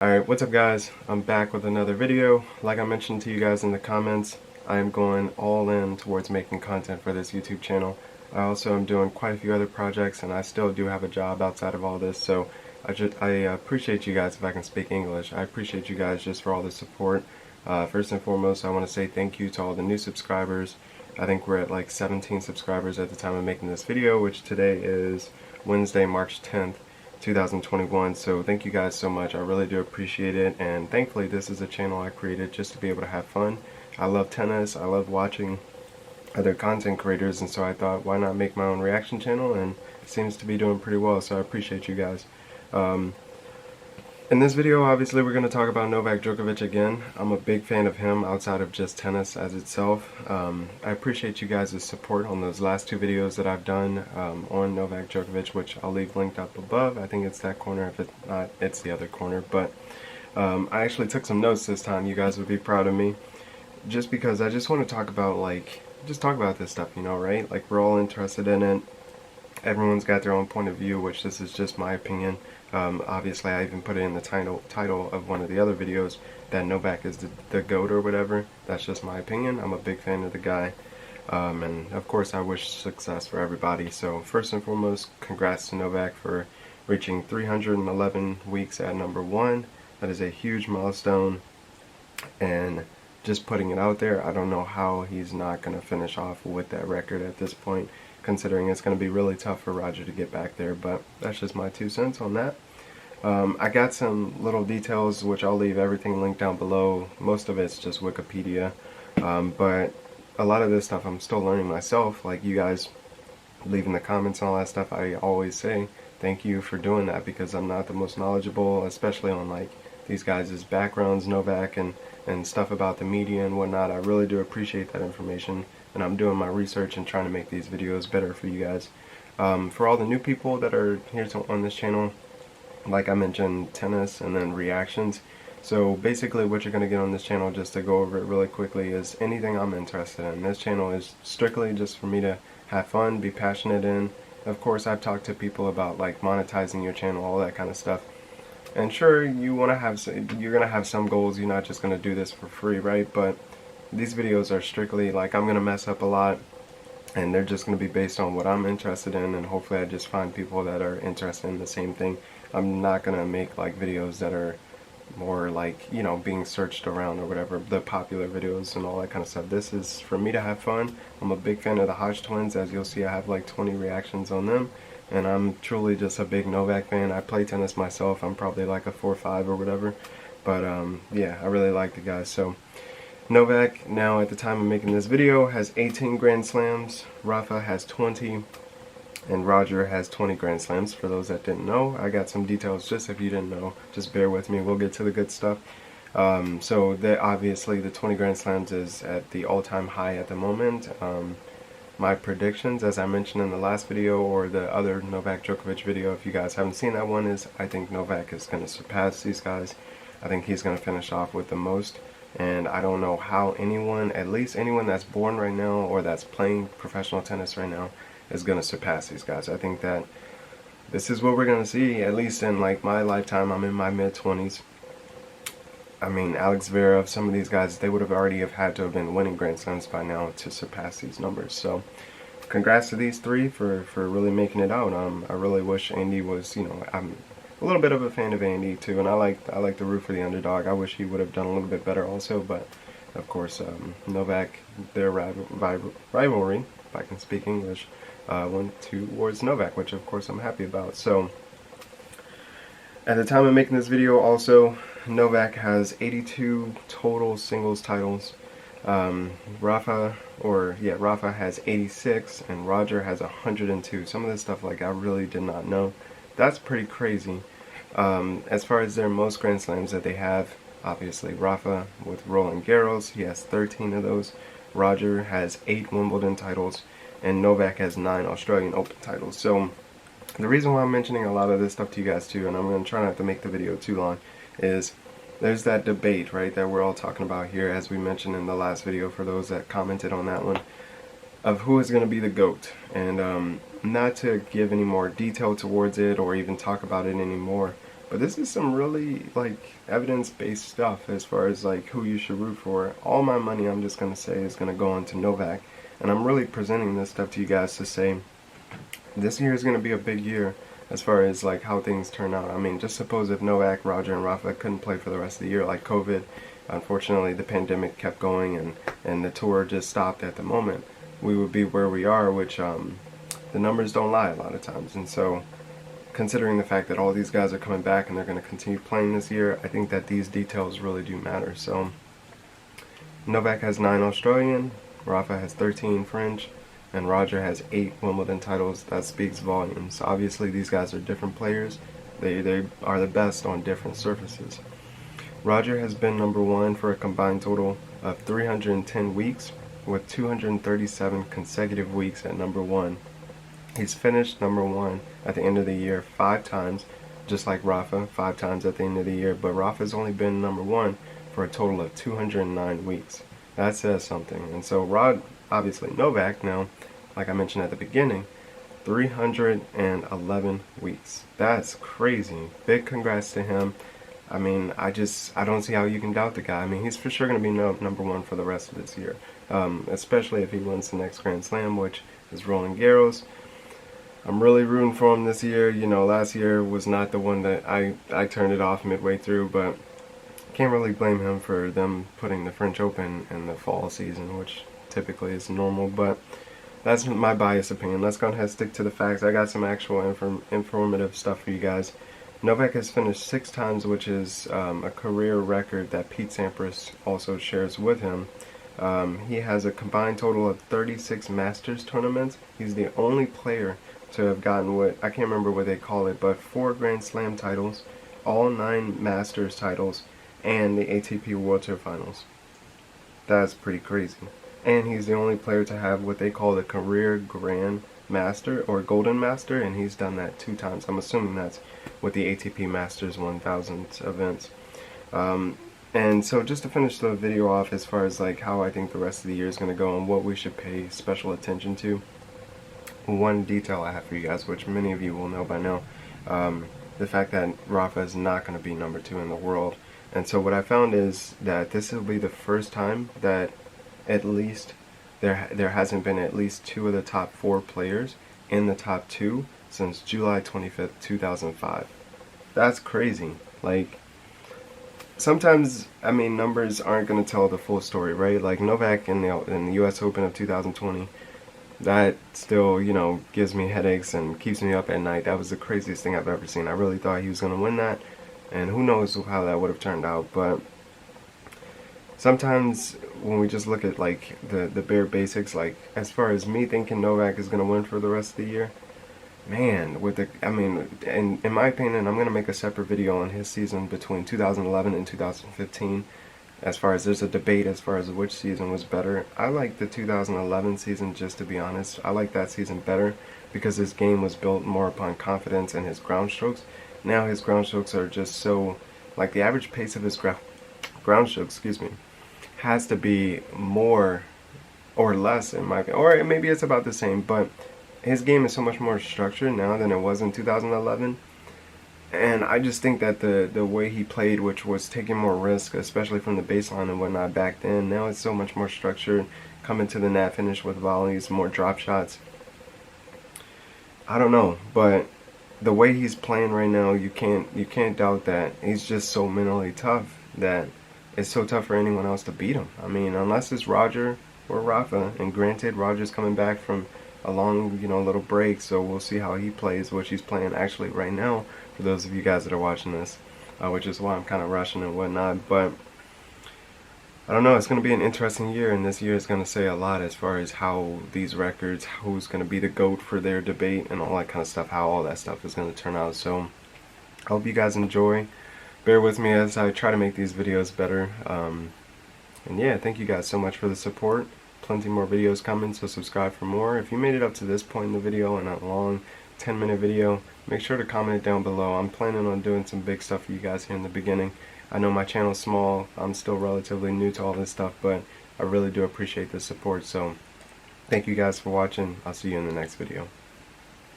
Alright, what's up guys? I'm back with another video. Like I mentioned to you guys in the comments, I am going all in towards making content for this YouTube channel. I also am doing quite a few other projects and I still do have a job outside of all this, so I appreciate you guys if I can speak English. I appreciate you guys just for all the support. First and foremost, I want to say thank you to all the new subscribers. I think we're at like 17 subscribers at the time of making this video, which today is Wednesday, March 10th. 2021. So thank you guys so much. I really do appreciate it, and thankfully this is a channel I created just to be able to have fun. I love tennis, I love watching other content creators, and so I thought why not make my own reaction channel, and it seems to be doing pretty well, so I appreciate you guys. In this video, obviously, we're going to talk about Novak Djokovic again. I'm a big fan of him outside of just tennis as itself. I appreciate you guys' support on those last two videos that I've done on Novak Djokovic, which I'll leave linked up above. I think it's that corner. If it's not, it's the other corner. But I actually took some notes this time. You guys would be proud of me. Just because I just want to talk about, just talk about this stuff, you know, right? Like, we're all interested in it. Everyone's got their own point of view, which this is just my opinion. Obviously, I even put it in the title of one of the other videos that Novak is the GOAT or whatever. That's just my opinion. I'm a big fan of the guy. And of course, I wish success for everybody. So first and foremost, congrats to Novak for reaching 311 weeks at #1. That is a huge milestone. And just putting it out there, I don't know how he's not going to finish off with that record at this point, considering it's going to be really tough for Roger to get back there, but that's just my 2 cents on that. I got some little details, which I'll leave everything linked down below. Most of it's just Wikipedia, but a lot of this stuff I'm still learning myself. Like you guys leaving the comments and all that stuff, I always say thank you for doing that, because I'm not the most knowledgeable, especially on like these guys' backgrounds, Novak, and stuff about the media and whatnot. I really do appreciate that information, and I'm doing my research and trying to make these videos better for you guys. For all the new people that are here on this channel, like I mentioned, tennis and then reactions. So basically what you're going to get on this channel, just to go over it really quickly, is anything I'm interested in. This channel is strictly just for me to have fun, be passionate in. Of course, I've talked to people about like monetizing your channel, all that kind of stuff. And sure, you're gonna have some goals. You're not just gonna do this for free, right? But these videos are strictly like, I'm gonna mess up a lot, and they're just gonna be based on what I'm interested in, and hopefully I just find people that are interested in the same thing. I'm not gonna make like videos that are more like, you know, being searched around or whatever, the popular videos and all that kind of stuff. This is for me to have fun. I'm a big fan of the Hodge twins. As you'll see, I have like 20 reactions on them. And I'm truly just a big Novak fan. I play tennis myself. I'm probably like a 4-5 or whatever. But yeah, I really like the guys. So Novak, now at the time of making this video, has 18 Grand Slams. Rafa has 20. And Roger has 20 Grand Slams. For those that didn't know, I got some details just if you didn't know. Just bear with me. We'll get to the good stuff. So obviously the 20 Grand Slams is at the all-time high at the moment. My predictions, as I mentioned in the last video or the other Novak Djokovic video, if you guys haven't seen that one, is I think Novak is going to surpass these guys. I think he's going to finish off with the most, and I don't know how anyone, at least anyone that's born right now or that's playing professional tennis right now, is going to surpass these guys. I think that this is what we're going to see, at least in like my lifetime. I'm in my mid-20s. I mean, Alex Zverev, some of these guys, they would have already had to have been winning Grand Slams by now to surpass these numbers. So, congrats to these three for really making it out. I really wish Andy was, you know, I'm a little bit of a fan of Andy too, and I like to root for the underdog. I wish he would have done a little bit better also, but of course, Novak, their rivalry, if I can speak English, went towards Novak, which of course I'm happy about. So, at the time of making this video also, Novak has 82 total singles titles. Rafa has 86, and Roger has 102. Some of this stuff, like, I really did not know. That's pretty crazy. As far as their most Grand Slams that they have, obviously Rafa with Roland Garros, he has 13 of those. Roger has 8 Wimbledon titles, and Novak has 9 Australian Open titles. So the reason why I'm mentioning a lot of this stuff to you guys too, and I'm going to try not to make the video too long, is there's that debate, right, that we're all talking about here, as we mentioned in the last video for those that commented on that one, of who is going to be the GOAT. And not to give any more detail towards it or even talk about it anymore, But this is some really like evidence-based stuff as far as like who you should root for. All my money, I'm just gonna say, is gonna go on to Novak, and I'm really presenting this stuff to you guys to say this year is gonna be a big year as far as like how things turn out. I mean, just suppose if Novak, Roger, and Rafa couldn't play for the rest of the year, like COVID, unfortunately the pandemic kept going and the tour just stopped at the moment, we would be where we are, which the numbers don't lie a lot of times. And so considering the fact that all these guys are coming back and they're going to continue playing this year, I think that these details really do matter. So Novak has 9 Australian, Rafa has 13 French, and Roger has 8 Wimbledon titles. That speaks volumes. Obviously these guys are different players. They are the best on different surfaces. Roger has been number 1 for a combined total of 310 weeks, with 237 consecutive weeks at number 1. He's finished number 1 at the end of the year 5 times, just like Rafa, 5 times at the end of the year, but Rafa's only been number 1 for a total of 209 weeks. That says something. And so obviously Novak now, like I mentioned at the beginning, 311 weeks. That's crazy. Big congrats to him. I mean, I don't see how you can doubt the guy. I mean, he's for sure going to be number 1 for the rest of this year, especially if he wins the next Grand Slam, which is Roland Garros. I'm really rooting for him this year. You know, last year was not the one that I turned it off midway through, but can't really blame him for them putting the French Open in the fall season, which typically is normal, but that's my biased opinion. Let's go ahead and stick to the facts. I got some actual informative stuff for you guys. Novak has finished 6 times, which is a career record that Pete Sampras also shares with him. He has a combined total of 36 Masters tournaments. He's the only player to have gotten what, I can't remember what they call it, but 4 Grand Slam titles, all 9 Masters titles, and the ATP World Tour Finals. That's pretty crazy. And he's the only player to have what they call the career Grand Master or Golden Master, and he's done that 2 times. I'm assuming that's with the ATP Masters 1000 events. And so just to finish the video off as far as like how I think the rest of the year is going to go and what we should pay special attention to, one detail I have for you guys, which many of you will know by now, the fact that Rafa is not going to be number 2 in the world. And so what I found is that this will be the first time that at least there hasn't been at least 2 of the top 4 players in the top 2 since July 25th, 2005. That's crazy. Like, sometimes, I mean, numbers aren't going to tell the full story, right? Like Novak in the US Open of 2020, that still, you know, gives me headaches and keeps me up at night. That was the craziest thing I've ever seen. I really thought he was going to win that, and who knows how that would have turned out. But sometimes when we just look at like the bare basics, like as far as me thinking Novak is going to win for the rest of the year, man, in my opinion, I'm going to make a separate video on his season between 2011 and 2015. As far as there's a debate as far as which season was better. I like the 2011 season, just to be honest. I like that season better because his game was built more upon confidence and his ground strokes. Now his ground strokes are just so, like the average pace of his ground strokes, has to be more or less in my opinion. Or maybe it's about the same, but his game is so much more structured now than it was in 2011. And I just think that the way he played, which was taking more risk, especially from the baseline and whatnot back then, now it's so much more structured, coming to the net, finish with volleys, more drop shots. I don't know, but the way he's playing right now, you can't doubt that he's just so mentally tough that it's so tough for anyone else to beat him. I mean, unless it's Roger or Rafa, and granted, Roger's coming back from a long, little break, so we'll see how he plays, which he's playing actually right now, for those of you guys that are watching this, which is why I'm kind of rushing and whatnot. But I don't know, it's going to be an interesting year, and this year is going to say a lot as far as how these records, who's going to be the GOAT for their debate, and all that kind of stuff, how all that stuff is going to turn out. So I hope you guys enjoy. Bear with me as I try to make these videos better. And yeah, thank you guys so much for the support. Plenty more videos coming, so subscribe for more. If you made it up to this point in the video, in a long 10-minute video, make sure to comment it down below. I'm planning on doing some big stuff for you guys here in the beginning. I know my channel's small, I'm still relatively new to all this stuff, but I really do appreciate the support. So thank you guys for watching. I'll see you in the next video.